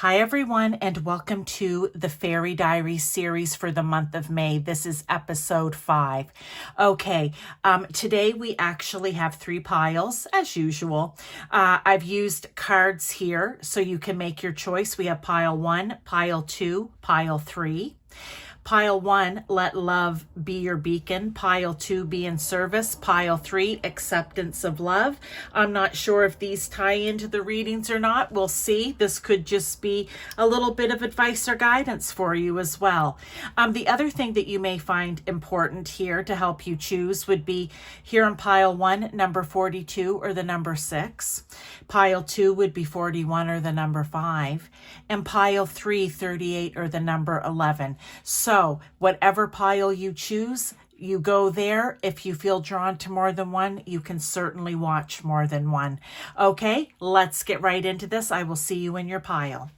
Hi, everyone, and welcome to the Fairy Diary series for the month of May. This is episode 5. Okay, today we actually have 3 piles, as usual. I've used cards here, so you can make your choice. We have pile 1, pile 2, pile 3. Pile 1, let love be your beacon. Pile 2, be in service. Pile 3, acceptance of love. I'm not sure if these tie into the readings or not. We'll see. This could just be a little bit of advice or guidance for you as well. The other thing that you may find important here to help you choose would be here in pile 1, number 42 or the number 6. Pile 2 would be 41 or the number 5. And pile 3, 38 or the number 11. So whatever pile you choose, you go there. If you feel drawn to more than one, you can certainly watch more than one. Okay, let's get right into this. I will see you in your pile.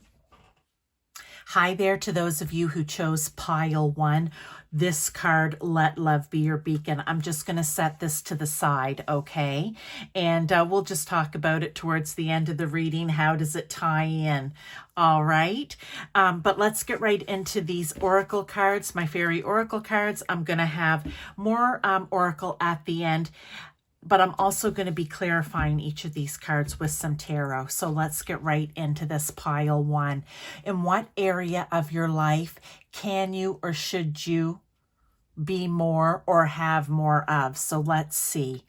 Hi there to those of you who chose pile 1. This card, let love be your beacon. I'm just going to set this to the side, okay? And we'll just talk about it towards the end of the reading. How does it tie in? All right. But let's get right into these oracle cards, my fairy oracle cards. I'm going to have more oracle at the end. But I'm also going to be clarifying each of these cards with some tarot. So let's get right into this pile 1. In what area of your life can you or should you be more or have more of? So let's see.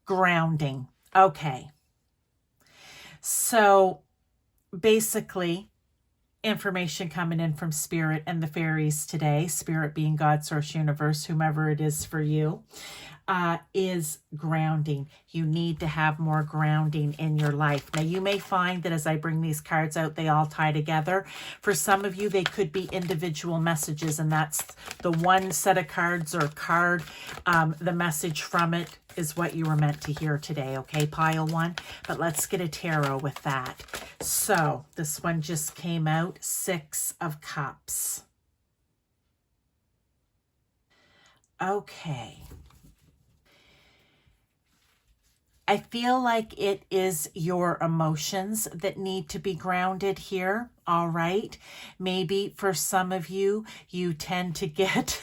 Grounding. Okay. So basically, information coming in from Spirit and the fairies today, Spirit being God, Source, Universe, whomever it is for you, is grounding. You need to have more grounding in your life. Now, you may find that as I bring these cards out, they all tie together. For some of you, they could be individual messages, and that's the one set of cards or card. The message from it is what you were meant to hear today, okay, pile 1? But let's get a tarot with that. So this one just came out, 6 of Cups. Okay. I feel like it is your emotions that need to be grounded here, all right? Maybe for some of you, you tend to get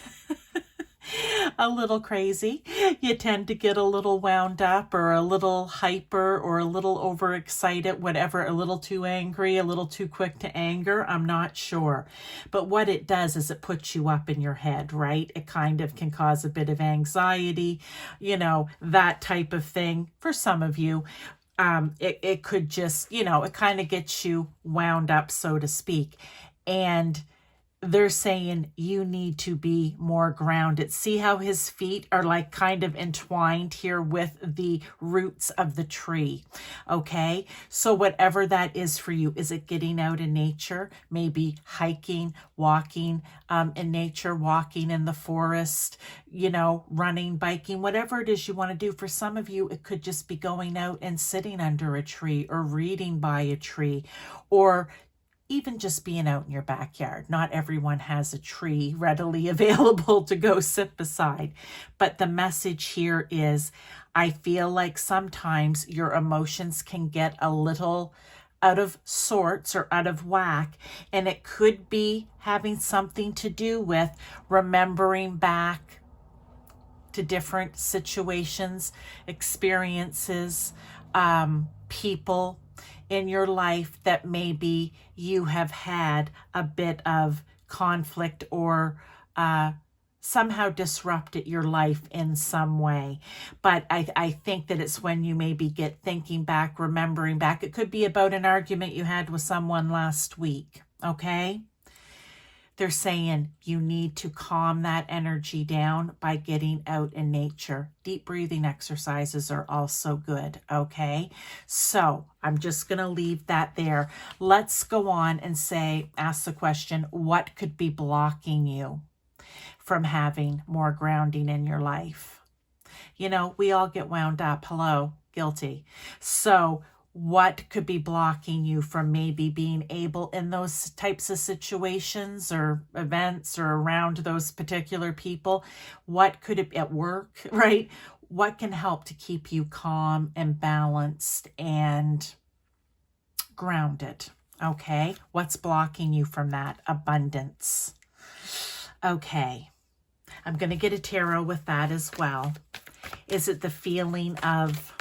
a little crazy. You tend to get a little wound up or a little hyper or a little overexcited, whatever, a little too angry, a little too quick to anger. I'm not sure. But what it does is it puts you up in your head, right? It kind of can cause a bit of anxiety, you know, that type of thing for some of you. It could just, you know, it kind of gets you wound up, so to speak. And they're saying you need to be more grounded. See how his feet are like kind of entwined here with the roots of the tree. Okay. So whatever that is for you, is it getting out in nature? Maybe hiking, walking in nature, walking in the forest, you know, running, biking, whatever it is you want to do. For some of you, it could just be going out and sitting under a tree or reading by a tree or even just being out in your backyard. Not everyone has a tree readily available to go sit beside. But the message here is, I feel like sometimes your emotions can get a little out of sorts or out of whack. And it could be having something to do with remembering back to different situations, experiences, people in your life that maybe you have had a bit of conflict or somehow disrupted your life in some way. But I think that it's when you maybe get thinking back, remembering back. It could be about an argument you had with someone last week, okay? They're saying you need to calm that energy down by getting out in nature. Deep breathing exercises are also good, okay? So I'm just going to leave that there. Let's go on and ask the question, what could be blocking you from having more grounding in your life? You know, we all get wound up. Hello, guilty. So what could be blocking you from maybe being able in those types of situations or events or around those particular people? What could it be at work, right? What can help to keep you calm and balanced and grounded? Okay, what's blocking you from that? Abundance. Okay, I'm going to get a tarot with that as well. Is it the feeling of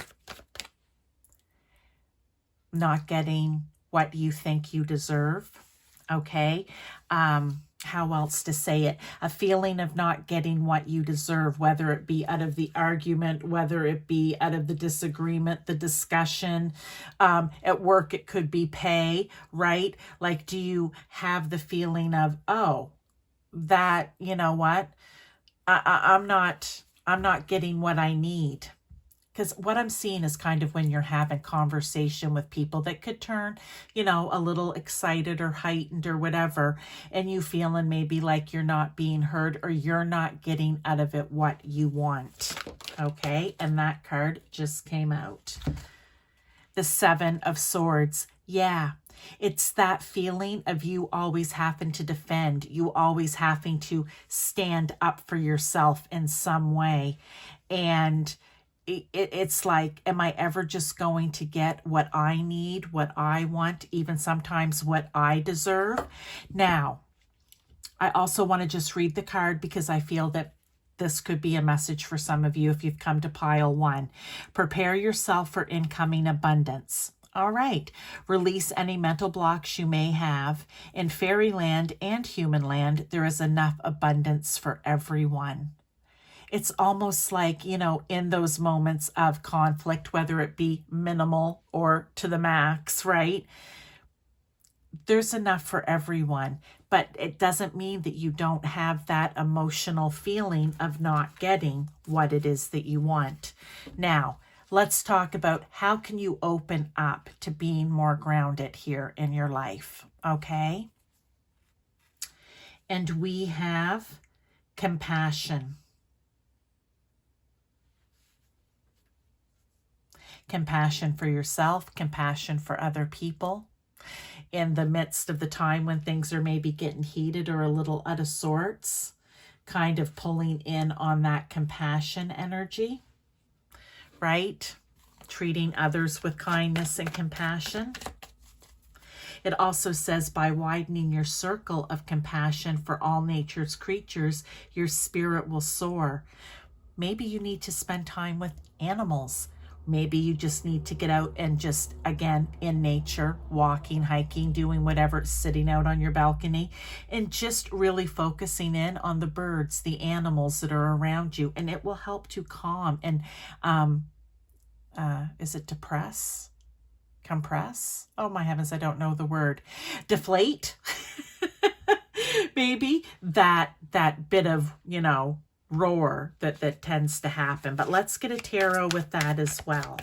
not getting what you think you deserve? Okay, how else to say it? A feeling of not getting what you deserve, whether it be out of the argument, whether it be out of the disagreement, the discussion. At work, it could be pay, right? Like, do you have the feeling of, oh, that, you know what? I'm not getting what I need. Because what I'm seeing is kind of when you're having conversation with people that could turn, a little excited or heightened or whatever, and you feeling maybe like you're not being heard or you're not getting out of it what you want. Okay, and that card just came out. The Seven of Swords. Yeah, it's that feeling of you always having to defend, you always having to stand up for yourself in some way. And it's like, am I ever just going to get what I need, what I want, even sometimes what I deserve? Now, I also want to just read the card because I feel that this could be a message for some of you if you've come to pile one. Prepare yourself for incoming abundance. All right, release any mental blocks you may have. In fairyland and human land, there is enough abundance for everyone. It's almost like, in those moments of conflict, whether it be minimal or to the max, right? There's enough for everyone, but it doesn't mean that you don't have that emotional feeling of not getting what it is that you want. Now, let's talk about how can you open up to being more grounded here in your life, okay? And we have compassion. Compassion for yourself, compassion for other people. In the midst of the time when things are maybe getting heated or a little out of sorts, kind of pulling in on that compassion energy, right? Treating others with kindness and compassion. It also says by widening your circle of compassion for all nature's creatures, your spirit will soar. Maybe you need to spend time with animals. Maybe you just need to get out and just, again, in nature, walking, hiking, doing whatever, sitting out on your balcony, and just really focusing in on the birds, the animals that are around you. And it will help to calm and, is it depress? Compress? Oh my heavens, I don't know the word. Deflate? Maybe that bit of, roar that tends to happen. But let's get a tarot with that as well,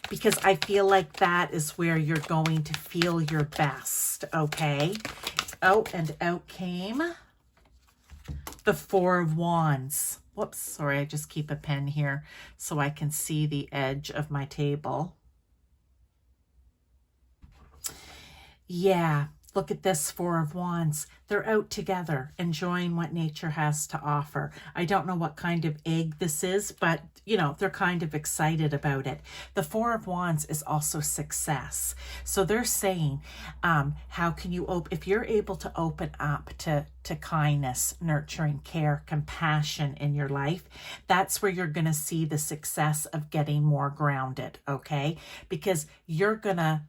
because I feel like that is where you're going to feel your best. Okay. Oh, and out came the Four of Wands. Whoops, sorry, I just keep a pen here so I can see the edge of my table. Yeah, look at this Four of Wands. They're out together, enjoying what nature has to offer. I don't know what kind of egg this is, but, they're kind of excited about it. The Four of Wands is also success. So they're saying, how can you, if you're able to open up to kindness, nurturing, care, compassion in your life, that's where you're going to see the success of getting more grounded, okay? Because you're going to,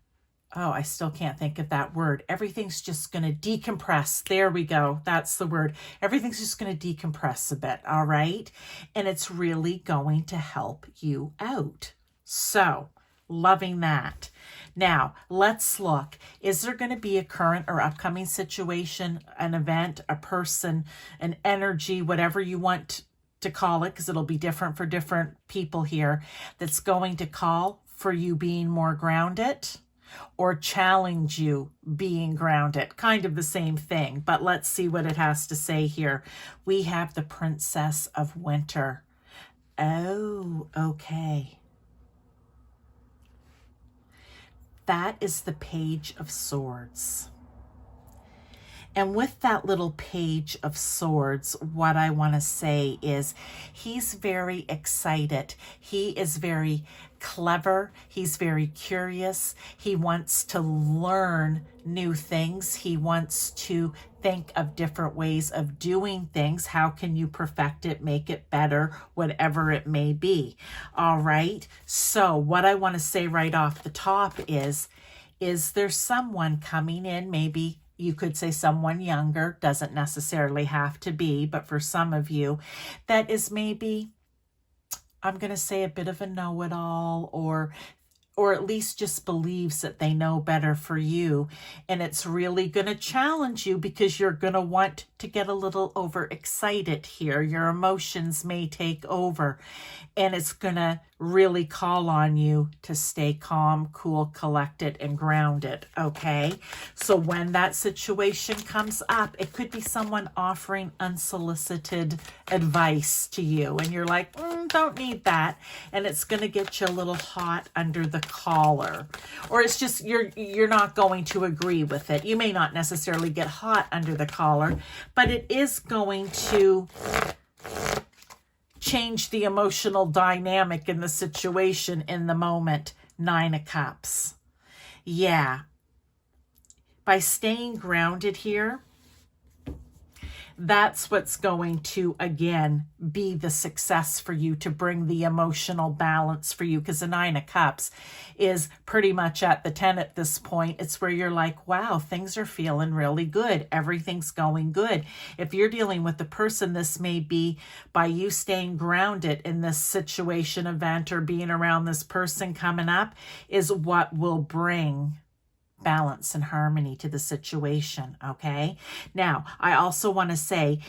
oh, I still can't think of that word. Everything's just going to decompress. There we go. That's the word. Everything's just going to decompress a bit, all right? And it's really going to help you out. So, loving that. Now, let's look. Is there going to be a current or upcoming situation, an event, a person, an energy, whatever you want to call it, because it'll be different for different people here, that's going to call for you being more grounded? Or challenge you being grounded? Kind of the same thing, but let's see what it has to say here. We have the Princess of Winter. Oh, okay. That is the Page of Swords. And with that little page of swords, what I want to say is he's very excited. He is very clever. He's very curious. He wants to learn new things. He wants to think of different ways of doing things. How can you perfect it, make it better, whatever it may be? All right. So what I want to say right off the top is there someone coming in? Maybe you could say someone younger, doesn't necessarily have to be, but for some of you, that is maybe, I'm going to say, a bit of a know-it-all, or at least just believes that they know better for you. And it's really going to challenge you because you're going to want to get a little overexcited here. Your emotions may take over, and it's going to really call on you to stay calm, cool, collected, and grounded, okay? So when that situation comes up, it could be someone offering unsolicited advice to you, and you're like, don't need that, and it's going to get you a little hot under the collar, or it's just you're not going to agree with it. You may not necessarily get hot under the collar, but it is going to change the emotional dynamic in the situation in the moment. 9 of Cups. Yeah. By staying grounded here, that's what's going to, again, be the success for you, to bring the emotional balance for you, because the 9 of Cups is pretty much at the 10 at this point. It's where you're like, wow, things are feeling really good. Everything's going good. If you're dealing with the person, this may be by you staying grounded in this situation, event, or being around this person coming up is what will bring balance and harmony to the situation, okay? Now, I also want to say,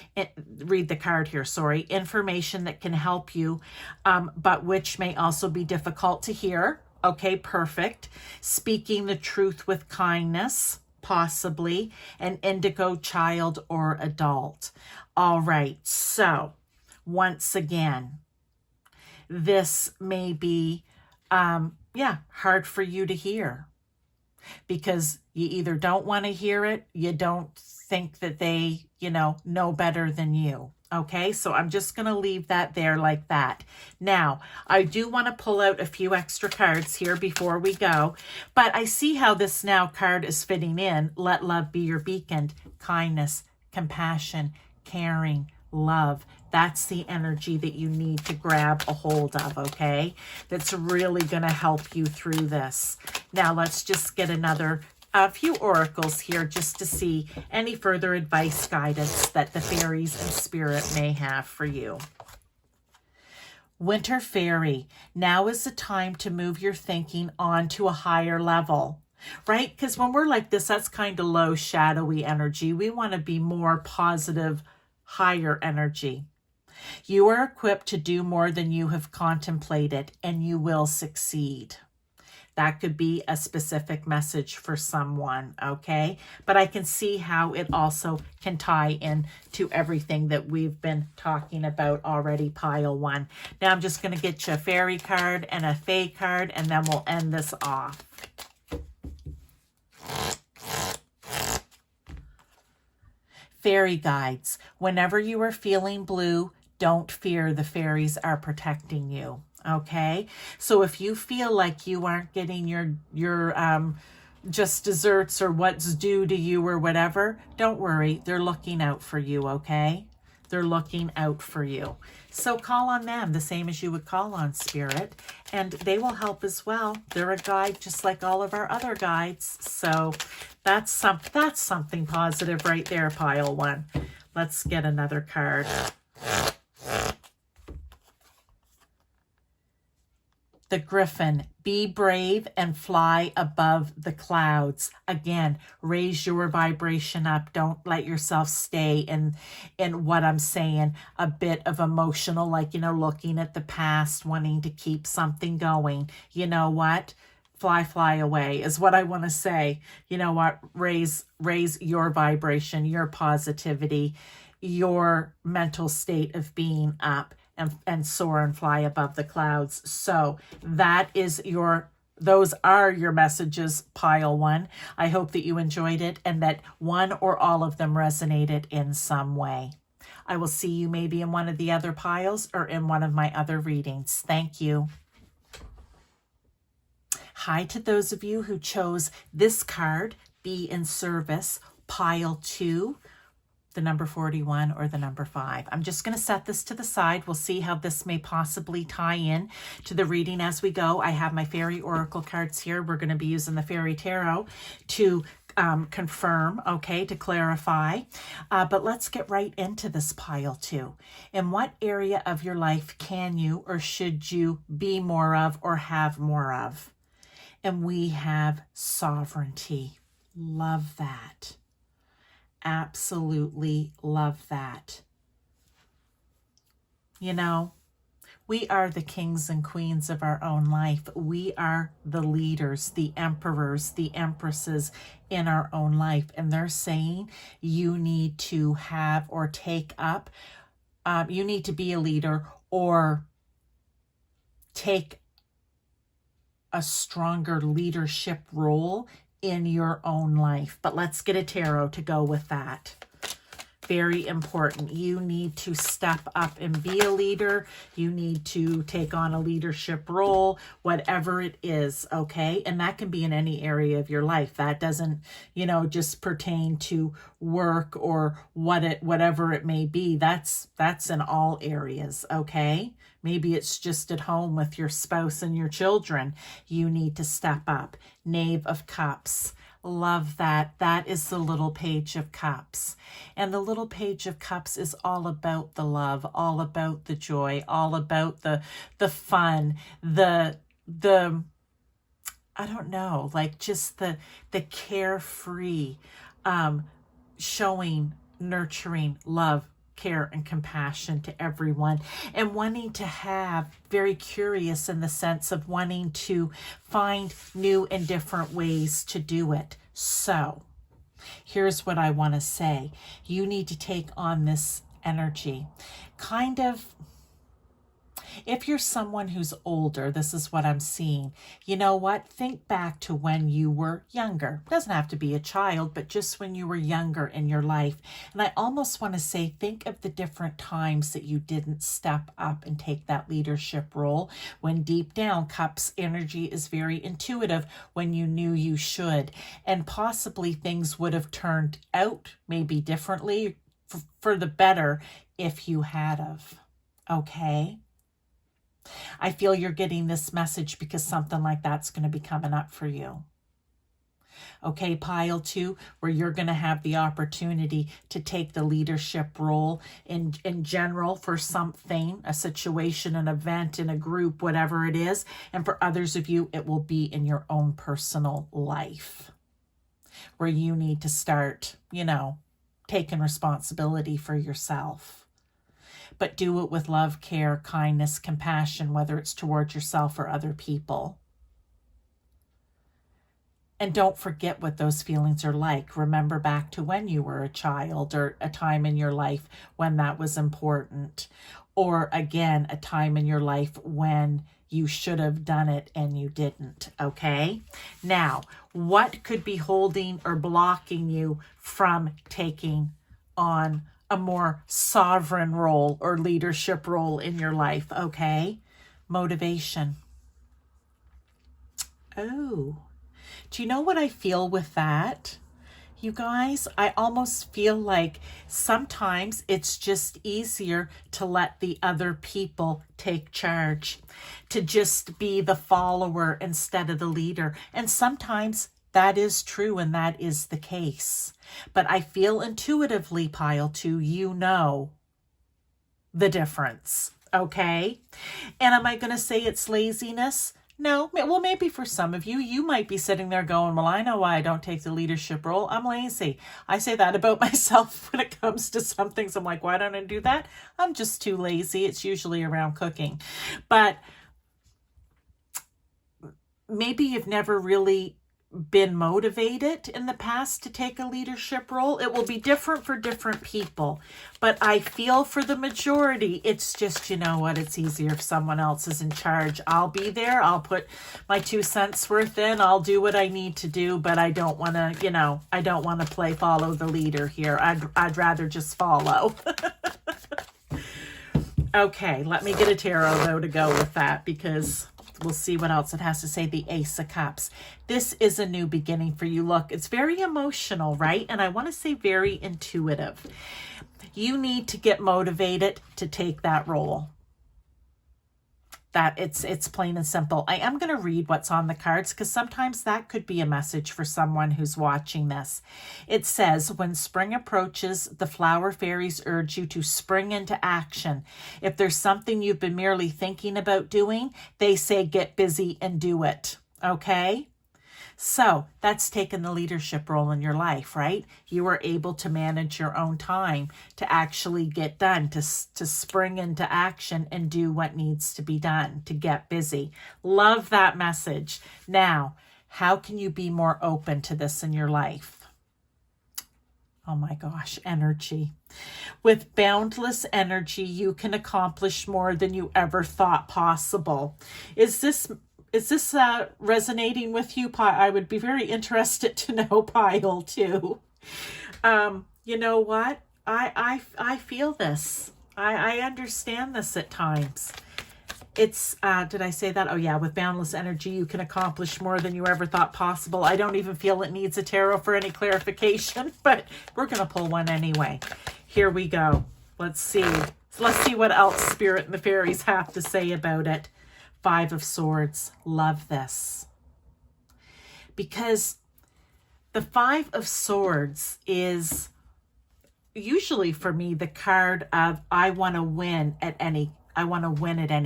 read the card here, sorry, information that can help you, but which may also be difficult to hear. Okay, perfect. Speaking the truth with kindness, possibly, an indigo child or adult. All right, so once again, this may be, hard for you to hear, because you either don't want to hear it, you don't think that they, know better than you. Okay, so I'm just going to leave that there like that. Now, I do want to pull out a few extra cards here before we go, but I see how this now card is fitting in. Let love be your beacon. Kindness, compassion, caring, love. That's the energy that you need to grab a hold of, okay? That's really going to help you through this. Now, let's just get a few oracles here just to see any further advice, guidance that the fairies and spirit may have for you. Winter Fairy, now is the time to move your thinking on to a higher level. Right? Because when we're like this, that's kind of low, shadowy energy. We want to be more positive, higher energy. You are equipped to do more than you have contemplated, and you will succeed. That could be a specific message for someone, okay? But I can see how it also can tie in to everything that we've been talking about already, pile 1. Now I'm just going to get you a fairy card and a fae card, and then we'll end this off. Fairy guides. Whenever you are feeling blue, don't fear, the fairies are protecting you. Okay, so if you feel like you aren't getting your just desserts or what's due to you or whatever, don't worry, they're looking out for you, okay? They're looking out for you. So call on them the same as you would call on spirit, and they will help as well. They're a guide just like all of our other guides. So that's something positive right there, pile 1. Let's get another card. The Griffin, be brave and fly above the clouds. Again, raise your vibration up. Don't let yourself stay in what I'm saying, a bit of emotional, like, looking at the past, wanting to keep something going. You know what? Fly away is what I want to say. You know what? Raise your vibration, your positivity, your mental state of being up, and soar and fly above the clouds. So that is your those are your messages, pile one. I hope that you enjoyed it and that one or all of them resonated in some way. I will see you maybe in one of the other piles or in one of my other readings. Thank you. Hi to those of you who chose this card, Be in Service, pile 2, the number 41 or the number 5. I'm just going to set this to the side. We'll see how this may possibly tie in to the reading as we go. I have my fairy oracle cards here. We're going to be using the fairy tarot to confirm, okay, to clarify. But let's get right into this pile 2. In what area of your life can you or should you be more of or have more of? And we have sovereignty. Love that. Absolutely love that. You know, we are the kings and queens of our own life. We are the leaders, the emperors, the empresses in our own life. And they're saying you need to have or take up, you need to be a leader or take a stronger leadership role in your own life. But let's get a tarot to go with that. Very important. You need to step up and be a leader. You need to take on a leadership role, whatever it is, okay? And that can be in any area of your life. That doesn't, you know, just pertain to work or whatever it may be. That's in all areas, okay? Maybe it's just at home with your spouse and your children. You need to step up. Knave of Cups. Love that. That is the little Page of Cups. And the little Page of Cups is all about the love, all about the joy, all about the fun, the I don't know, like just the carefree, showing, nurturing love, care and compassion to everyone, and wanting to have, very curious in the sense of wanting to find new and different ways to do it. So here's what I want to say. You need to take on this energy. Kind of, if you're someone who's older, this is what I'm seeing. You know what? Think back to when you were younger. It doesn't have to be a child, but just when you were younger in your life. And I almost want to say, think of the different times that you didn't step up and take that leadership role, when deep down, Cups energy is very intuitive, when you knew you should. And possibly things would have turned out maybe differently for the better if you had of. Okay? I feel you're getting this message because something like that's going to be coming up for you. Okay, pile 2, where you're going to have the opportunity to take the leadership role in general for something, a situation, an event, in a group, whatever it is. And for others of you, it will be in your own personal life, where you need to start, you know, taking responsibility for yourself. But do it with love, care, kindness, compassion, whether it's towards yourself or other people. And don't forget what those feelings are like. Remember back to when you were a child, or a time in your life when that was important. Or again, a time in your life when you should have done it and you didn't, okay? Now, what could be holding or blocking you from taking on a more sovereign role or leadership role in your life, okay? Motivation. Oh, do you know what I feel with that? You guys, I almost feel like sometimes it's just easier to let the other people take charge, to just be the follower instead of the leader. And sometimes that is true, and that is the case. But I feel intuitively, pile 2, you know the difference, okay? And am I going to say it's laziness? No. Well, maybe for some of you, you might be sitting there going, well, I know why I don't take the leadership role. I'm lazy. I say that about myself when it comes to some things. I'm like, why don't I do that? I'm just too lazy. It's usually around cooking. But maybe you've never really been motivated in the past to take a leadership role. It will be different for different people, but I feel for the majority, it's just, you know what, it's easier if someone else is in charge. I'll be there. I'll put my 2 cents worth in. I'll do what I need to do, but I don't want to, you know, I don't want to play follow the leader here. I'd rather just follow. Okay, let me get a tarot though to go with that, because we'll see what else it has to say. The Ace of Cups. This is a new beginning for you. Look, it's very emotional, right? And I want to say very intuitive. You need to get motivated to take that role. That it's plain and simple. I am going to read what's on the cards, because sometimes that could be a message for someone who's watching this. It says, when spring approaches, the flower fairies urge you to spring into action. If there's something you've been merely thinking about doing, they say get busy and do it. Okay? So that's taken the leadership role in your life, right? You are able to manage your own time to actually get done, to spring into action and do what needs to be done, to get busy. Love that message. Now, how can you be more open to this in your life? Oh my gosh, energy. With boundless energy, you can accomplish more than you ever thought possible. Is this resonating with you, I would be very interested to know, Pile, too. You know what? I feel this. I understand this at times. It's, did I say that? Oh yeah, with boundless energy, you can accomplish more than you ever thought possible. I don't even feel it needs a tarot for any clarification, but we're going to pull one anyway. Here we go. Let's see. Let's see what else Spirit and the fairies have to say about it. 5 of Swords. Love this. Because the 5 of Swords is usually for me the card of I want to win at any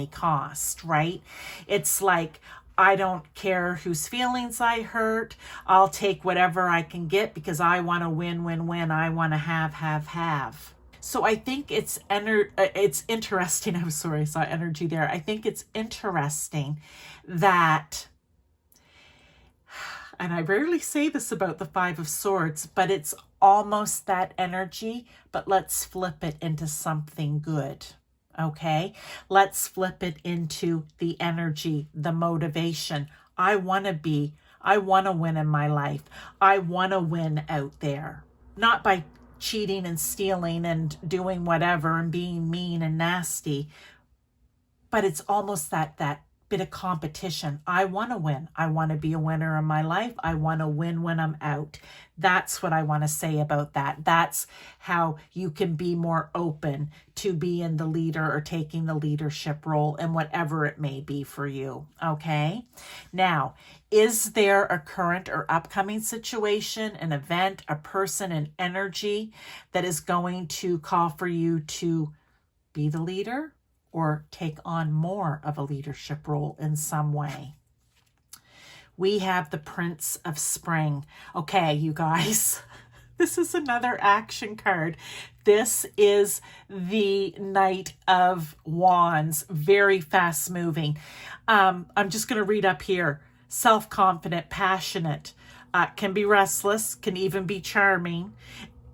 cost, right? It's like, I don't care whose feelings I hurt. I'll take whatever I can get because I want to win. I want to have. So I think it's interesting. I'm sorry, I saw energy there. I think it's interesting that, and I rarely say this about the 5 of Swords, but it's almost that energy, but let's flip it into something good. Okay, let's flip it into the energy, the motivation. I want to win in my life. I want to win out there, not by cheating and stealing and doing whatever and being mean and nasty, but it's almost that bit of competition. I want to win. I want to be a winner in my life. I want to win when I'm out. That's what I want to say about that. That's how you can be more open to being the leader or taking the leadership role in whatever it may be for you. Okay. Now, is there a current or upcoming situation, an event, a person, an energy that is going to call for you to be the leader or take on more of a leadership role in some way? We have the Prince of Spring. Okay, you guys, this is another action card. This is the Knight of Wands, very fast moving. I'm just going to read up here. Self-confident, passionate, can be restless, can even be charming.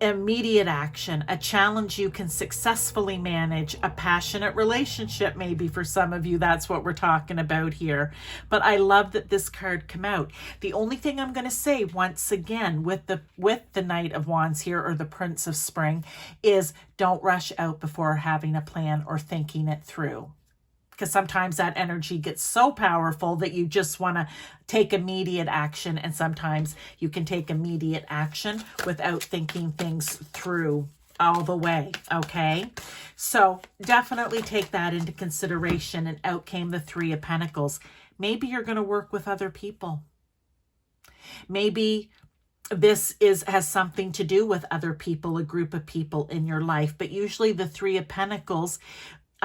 Immediate action, a challenge you can successfully manage, a passionate relationship, maybe for some of you, that's what we're talking about here. But I love that this card come out. The only thing I'm going to say once again with the Knight of Wands here, or the Prince of Spring, is don't rush out before having a plan or thinking it through. Because sometimes that energy gets so powerful that you just want to take immediate action. And sometimes you can take immediate action without thinking things through all the way. Okay. So definitely take that into consideration. And out came the 3 of Pentacles. Maybe you're going to work with other people. Maybe this has something to do with other people, a group of people in your life. But usually the 3 of Pentacles,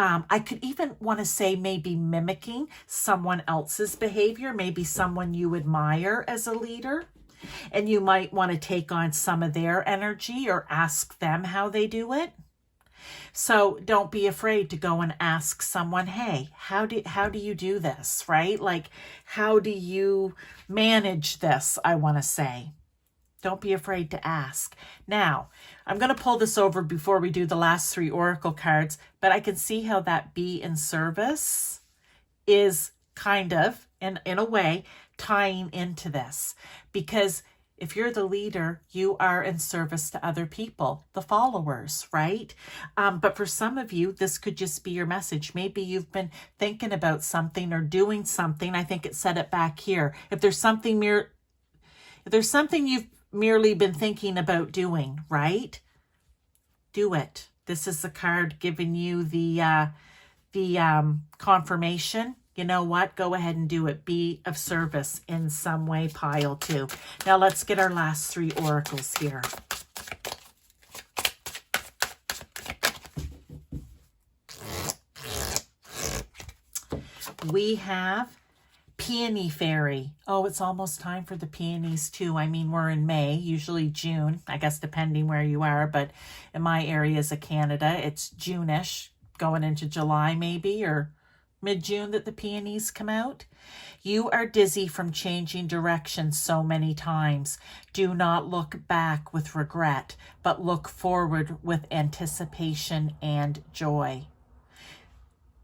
I could even want to say maybe mimicking someone else's behavior, maybe someone you admire as a leader, and you might want to take on some of their energy or ask them how they do it. So don't be afraid to go and ask someone, hey, how do you do this, right? Like, how do you manage this, I want to say. Don't be afraid to ask. Now, I'm going to pull this over before we do the last 3 oracle cards, but I can see how that be in service is kind of, in a way, tying into this. Because if you're the leader, you are in service to other people, the followers, right? But for some of you, this could just be your message. Maybe you've been thinking about something or doing something. I think it said it back here. If there's something you've merely been thinking about doing, right? Do it. This is the card giving you the confirmation. You know what? Go ahead and do it. Be of service in some way, pile 2. Now let's get our last 3 oracles here. We have Peony Fairy. Oh, it's almost time for the peonies too. I mean, we're in May, usually June, I guess depending where you are, but in my areas of Canada, it's June-ish, going into July maybe, or mid-June that the peonies come out. You are dizzy from changing direction so many times. Do not look back with regret, but look forward with anticipation and joy.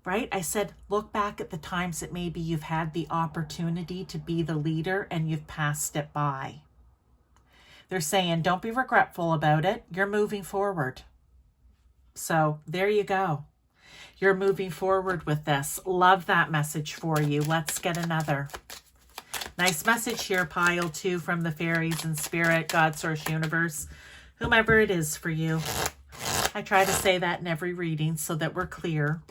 Right? I said, look back at the times that maybe you've had the opportunity to be the leader and you've passed it by. They're saying, don't be regretful about it. You're moving forward. So there you go. You're moving forward with this. Love that message for you. Let's get another. Nice message here, pile 2 from the fairies and spirit, God, source, universe, whomever it is for you. I try to say that in every reading so that we're clear.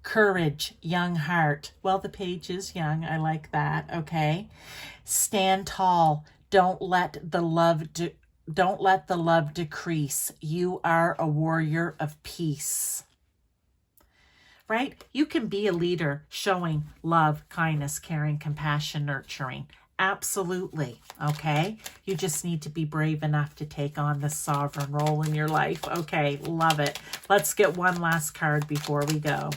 Courage, young heart. Well, the page is young. I like that. Okay. Stand tall. Don't let the love decrease. You are a warrior of peace. Right? You can be a leader showing love, kindness, caring, compassion, nurturing. Absolutely. Okay. You just need to be brave enough to take on this sovereign role in your life. Okay. Love it. Let's get one last card before we go.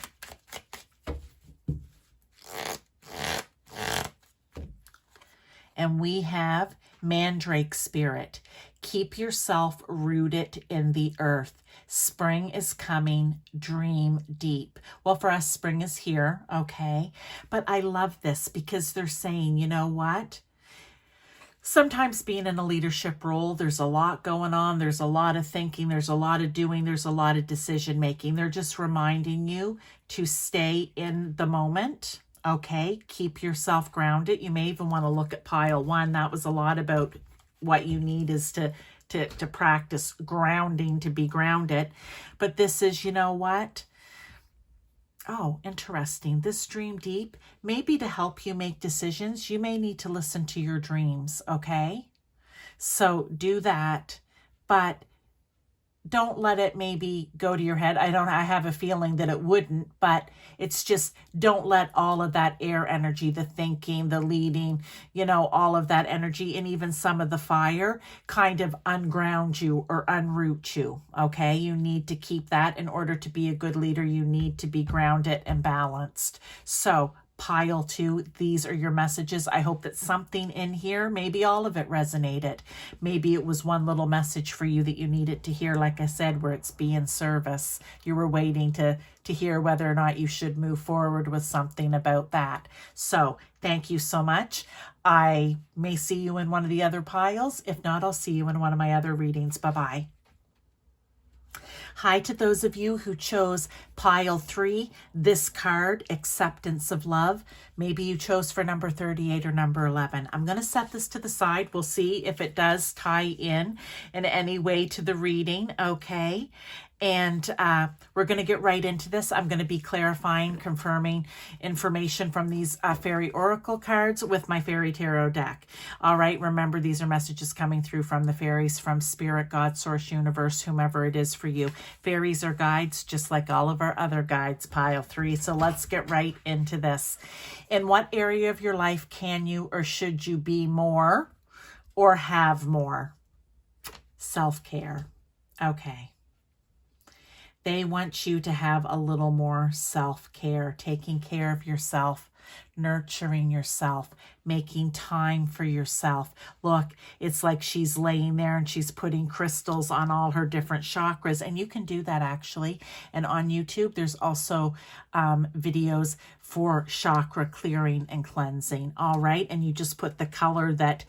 And we have Mandrake Spirit. Keep yourself rooted in the earth. Spring is coming. Dream deep. Well, for us, spring is here, okay? But I love this because they're saying, you know what? Sometimes being in a leadership role, there's a lot going on. There's a lot of thinking. There's a lot of doing. There's a lot of decision making. They're just reminding you to stay in the moment. Okay, keep yourself grounded. You may even want to look at pile 1. That was a lot about what you need is to practice grounding, to be grounded. But this is, you know what? Oh, interesting. This dream deep, maybe to help you make decisions, you may need to listen to your dreams, okay? So do that, but don't let it maybe go to your head. I have a feeling that it wouldn't, but it's just, don't let all of that air energy, the thinking, the leading, you know, all of that energy and even some of the fire kind of unground you or unroot you. Okay. You need to keep that in order to be a good leader. You need to be grounded and balanced. So pile 2, these are your messages. I hope that something in here, maybe all of it resonated. Maybe it was one little message for you that you needed to hear, like I said, where it's be in service. You were waiting to hear whether or not you should move forward with something about that. So thank you so much. I may see you in one of the other piles. If not, I'll see you in one of my other readings. Bye-bye. Hi to those of you who chose pile 3, this card, Acceptance of Love. Maybe you chose for number 38 or number 11. I'm going to set this to the side. We'll see if it does tie in any way to the reading, okay? And we're going to get right into this. I'm going to be clarifying, confirming information from these fairy oracle cards with my fairy tarot deck. All right, remember, these are messages coming through from the fairies, from spirit, God, source, universe, whomever it is for you. Fairies are guides, just like all of our other guides, pile 3. So let's get right into this. In what area of your life can you or should you be more or have more? Self-care. Okay. They want you to have a little more self-care, taking care of yourself, nurturing yourself, making time for yourself. Look, it's like she's laying there and she's putting crystals on all her different chakras, and you can do that actually. And on YouTube, there's also videos for chakra clearing and cleansing. All right, and you just put the color that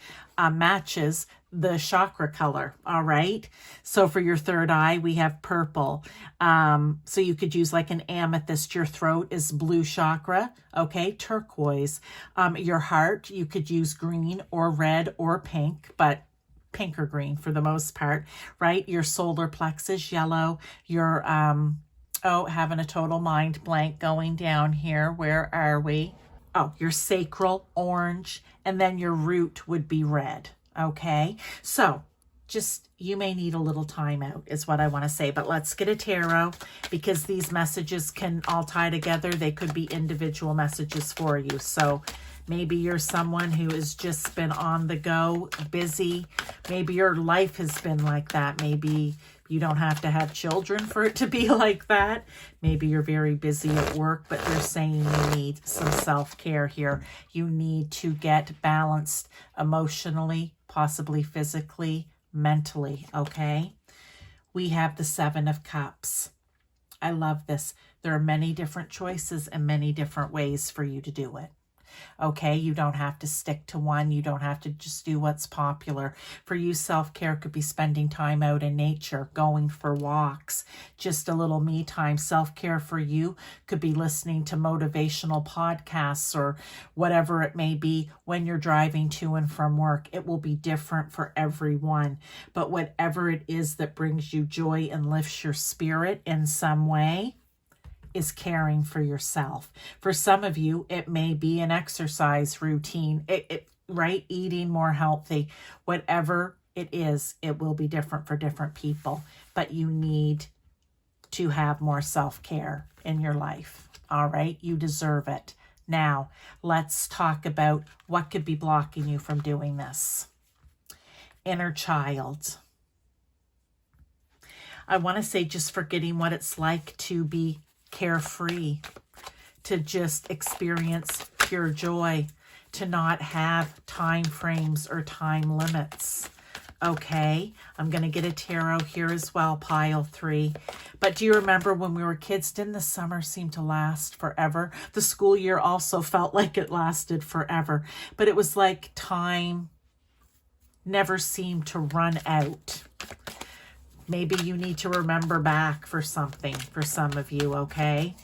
matches the chakra color. All right, so for your third eye, we have purple. So you could use like an amethyst. Your throat is blue chakra. Okay, turquoise. Your heart, you could use green or red or pink, but pink or green for the most part, right? Your solar plexus, yellow. Your having a total mind blank going down here. Where are we? Oh, your sacral, orange, and then your root would be red. Okay, so just, you may need a little time out is what I want to say, but let's get a tarot, because these messages can all tie together. They could be individual messages for you. So maybe you're someone who has just been on the go, busy. Maybe your life has been like that. Maybe you don't have to have children for it to be like that. Maybe you're very busy at work, but they're saying you need some self-care here. You need to get balanced emotionally, possibly physically, mentally, okay? We have the Seven of Cups. I love this. There are many different choices and many different ways for you to do it. Okay, you don't have to stick to one. You don't have to just do what's popular. For you, self-care could be spending time out in nature, going for walks, just a little me time. Self-care for you could be listening to motivational podcasts or whatever it may be when you're driving to and from work. It will be different for everyone. But whatever it is that brings you joy and lifts your spirit in some way is caring for yourself. For some of you, it may be an exercise routine, right? Eating more healthy, whatever it is, it will be different for different people, but you need to have more self-care in your life. All right, you deserve it. Now, let's talk about what could be blocking you from doing this. Inner child. I want to say just forgetting what it's like to be carefree, to just experience pure joy, to not have time frames or time limits. Okay, I'm going to get a tarot here as well, pile 3. But do you remember when we were kids, didn't the summer seem to last forever? The school year also felt like it lasted forever, but it was like time never seemed to run out. Maybe you need to remember back for something for some of you, okay?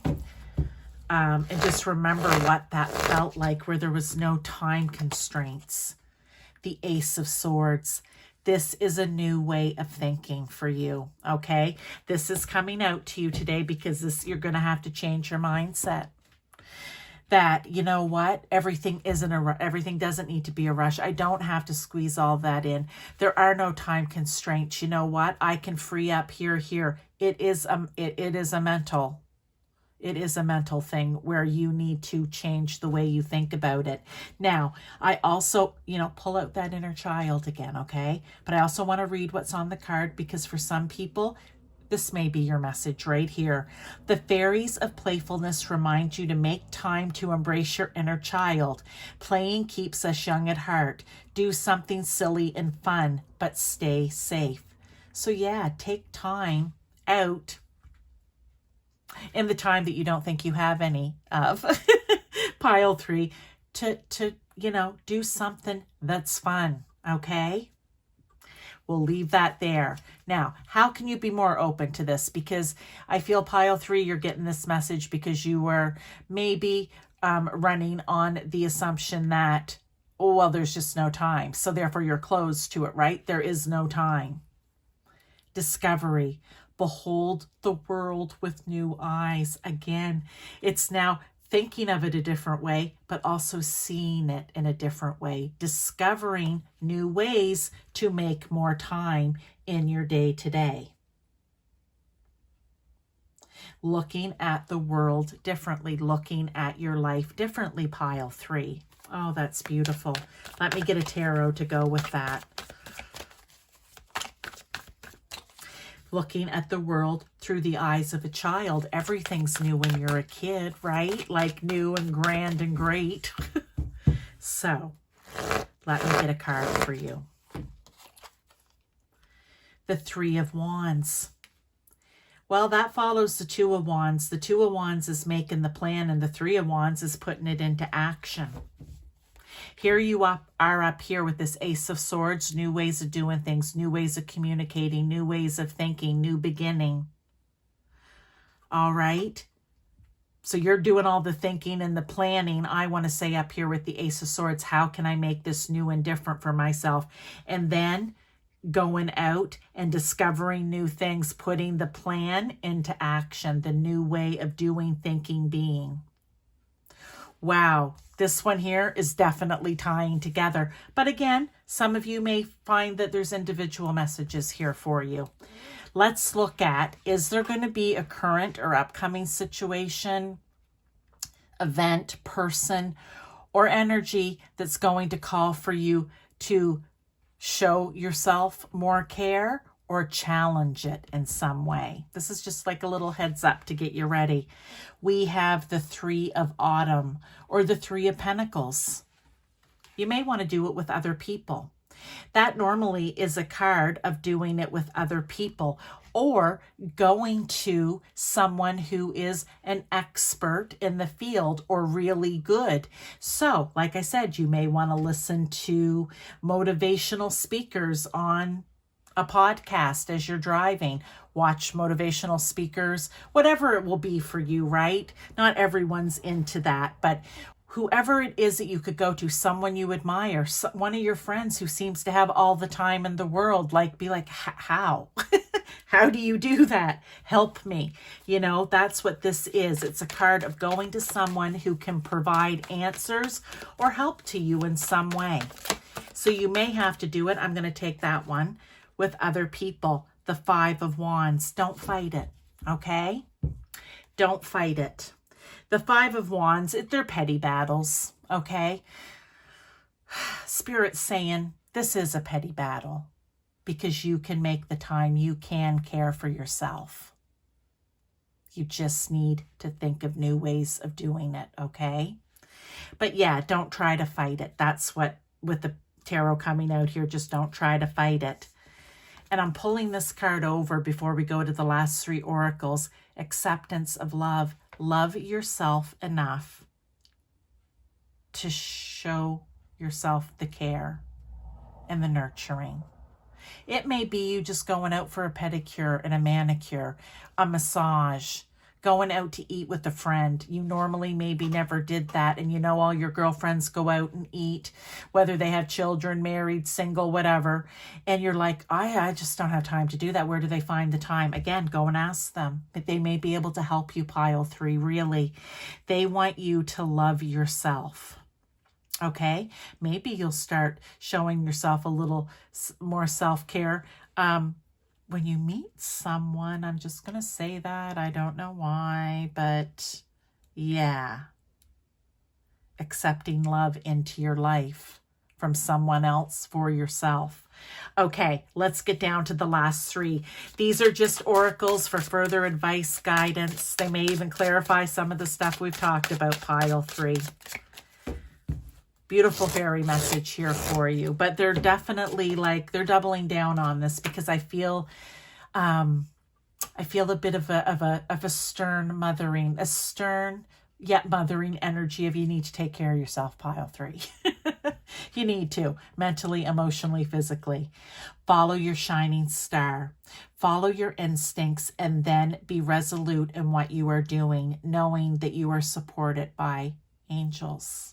And just remember what that felt like, where there was no time constraints. The Ace of Swords. This is a new way of thinking for you, okay? This is coming out to you today because you're going to have to change your mindset. That, you know what, everything doesn't need to be a rush. I don't have to squeeze all that in. There are no time constraints. You know what, I can free up here. It is a mental thing where you need to change the way you think about it. Now, I also, pull out that inner child again, okay? But I also want to read what's on the card, because for some people, this may be your message right here. The fairies of playfulness remind you to make time to embrace your inner child. Playing keeps us young at heart. Do something silly and fun, but stay safe. So yeah, take time out in the time that you don't think you have any of, pile 3, to do something that's fun, okay? We'll leave that there. Now, how can you be more open to this? Because I feel pile 3, you're getting this message because you were maybe running on the assumption that, oh, well, there's just no time. So therefore you're closed to it, right? There is no time. Discovery. Behold the world with new eyes. Again, it's now thinking of it a different way, but also seeing it in a different way, discovering new ways to make more time in your day-to-day. Looking at the world differently, looking at your life differently, pile 3. Oh, that's beautiful. Let me get a tarot to go with that. looking at the world through the eyes of a child. Everything's new when you're a kid, right? Like new and grand and great. So let me get a card for you. The Three of Wands. Well, that follows the Two of Wands. The Two of Wands is making the plan, and the Three of Wands is putting it into action. Here you are up here with this Ace of Swords, new ways of doing things, new ways of communicating, new ways of thinking, new beginning. All right. So you're doing all the thinking and the planning. I want to say up here with the Ace of Swords, how can I make this new and different for myself? And then going out and discovering new things, putting the plan into action, the new way of doing, thinking, being. Wow, this one here is definitely tying together. But again, some of you may find that there's individual messages here for you. Let's look at, is there going to be a current or upcoming situation, event, person, or energy that's going to call for you to show yourself more care or challenge it in some way? This is just like a little heads up to get you ready. We have the Three of Autumn or the Three of Pentacles. You may want to do it with other people. That normally is a card of doing it with other people or going to someone who is an expert in the field or really good. So, like I said, you may want to listen to motivational speakers on a podcast as you're driving. Watch motivational speakers, whatever it will be for you, right? Not everyone's into that, but whoever it is that you could go to, someone you admire, one of your friends who seems to have all the time in the world, like be like, how? How do you do that? Help me. You know, that's what this is. It's a card of going to someone who can provide answers or help to you in some way. So you may have to do it. I'm going to take that one with other people. The Five of Wands. Don't fight it, okay? Don't fight it. The Five of Wands, they're petty battles, okay? Spirit's saying this is a petty battle because you can make the time. You can care for yourself. You just need to think of new ways of doing it, okay? But yeah, don't try to fight it. That's what, with the tarot coming out here, just don't try to fight it. And I'm pulling this card over before we go to the last three oracles. Acceptance of love. Love yourself enough to show yourself the care and the nurturing. It may be you just going out for a pedicure and a manicure, a massage, going out to eat with a friend. You normally maybe never did that, and you know all your girlfriends go out and eat, whether they have children, married, single, whatever, and you're like, I just don't have time to do that. Where do they find the time? Again, go and ask them. But they may be able to help you, pile three, really. They want you to love yourself. Okay? Maybe you'll start showing yourself a little more self-care. When you meet someone, I'm just going to say that. I don't know why, but yeah. Accepting love into your life from someone else for yourself. Okay, let's get down to the last three. These are just oracles for further advice, guidance. They may even clarify some of the stuff we've talked about, pile three. Beautiful fairy message here for you, but they're definitely like, they're doubling down on this because I feel a bit of a stern mothering, a stern yet mothering energy of you need to take care of yourself, pile three. You need to, mentally, emotionally, physically. Follow your shining star. Follow your instincts and then be resolute in what you are doing, knowing that you are supported by angels.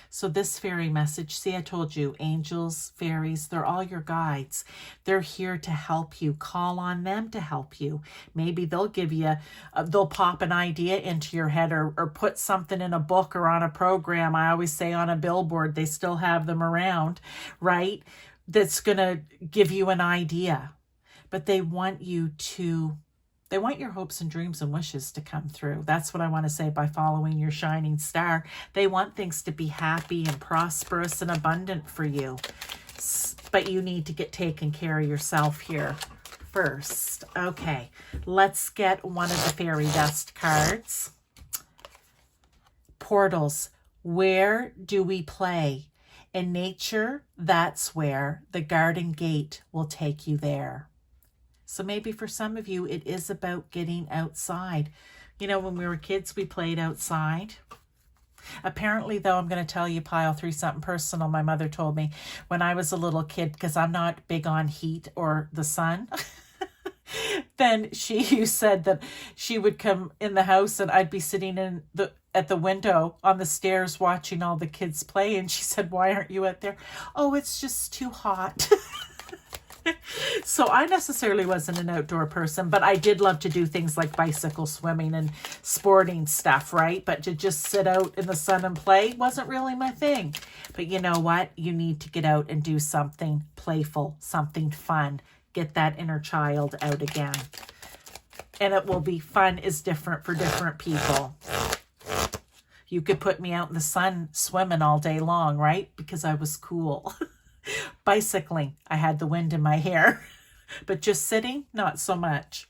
So this fairy message, see, I told you, angels, fairies, they're all your guides. They're here to help you. Call on them to help you. Maybe they'll give you, they'll pop an idea into your head or put something in a book or on a program. I always say on a billboard, they still have them around, right? That's going to give you an idea. But they want you to, they want your hopes and dreams and wishes to come through. That's what I want to say by following your shining star. They want things to be happy and prosperous and abundant for you. But you need to get taken care of yourself here first. Okay, let's get one of the fairy dust cards. Portals. Where do we play? In nature, that's where. The garden gate will take you there. So maybe for some of you, it is about getting outside. You know, when we were kids, we played outside. Apparently, though, I'm going to tell you, Pile 3, something personal my mother told me when I was a little kid, because I'm not big on heat or the sun. Then you said that she would come in the house and I'd be sitting at the window on the stairs watching all the kids play. And she said, why aren't you out there? Oh, it's just too hot. So I necessarily wasn't an outdoor person, but I did love to do things like bicycle swimming and sporting stuff, right? But to just sit out in the sun and play wasn't really my thing. But you know what? You need to get out and do something playful, something fun. Get that inner child out again. And it will be fun is different for different people. You could put me out in the sun swimming all day long, right? Because I was cool. Bicycling, I had the wind in my hair. But just sitting, not so much.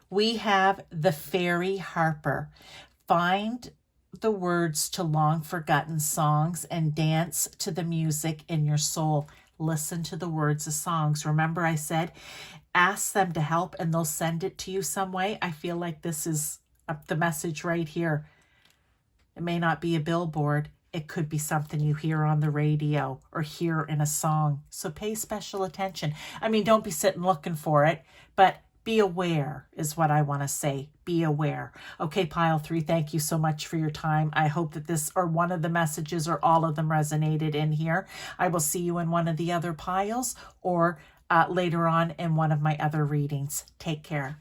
We have the Fairy Harper. Find the words to long forgotten songs and dance to the music in your soul. Listen to the words of songs. Remember I said, ask them to help and they'll send it to you some way. I feel like this is the message right here. It may not be a billboard. It could be something you hear on the radio or hear in a song. So pay special attention. I mean, don't be sitting looking for it, but be aware is what I want to say. Be aware. Okay, Pile 3, thank you so much for your time. I hope that this or one of the messages or all of them resonated in here. I will see you in one of the other piles or later on in one of my other readings. Take care.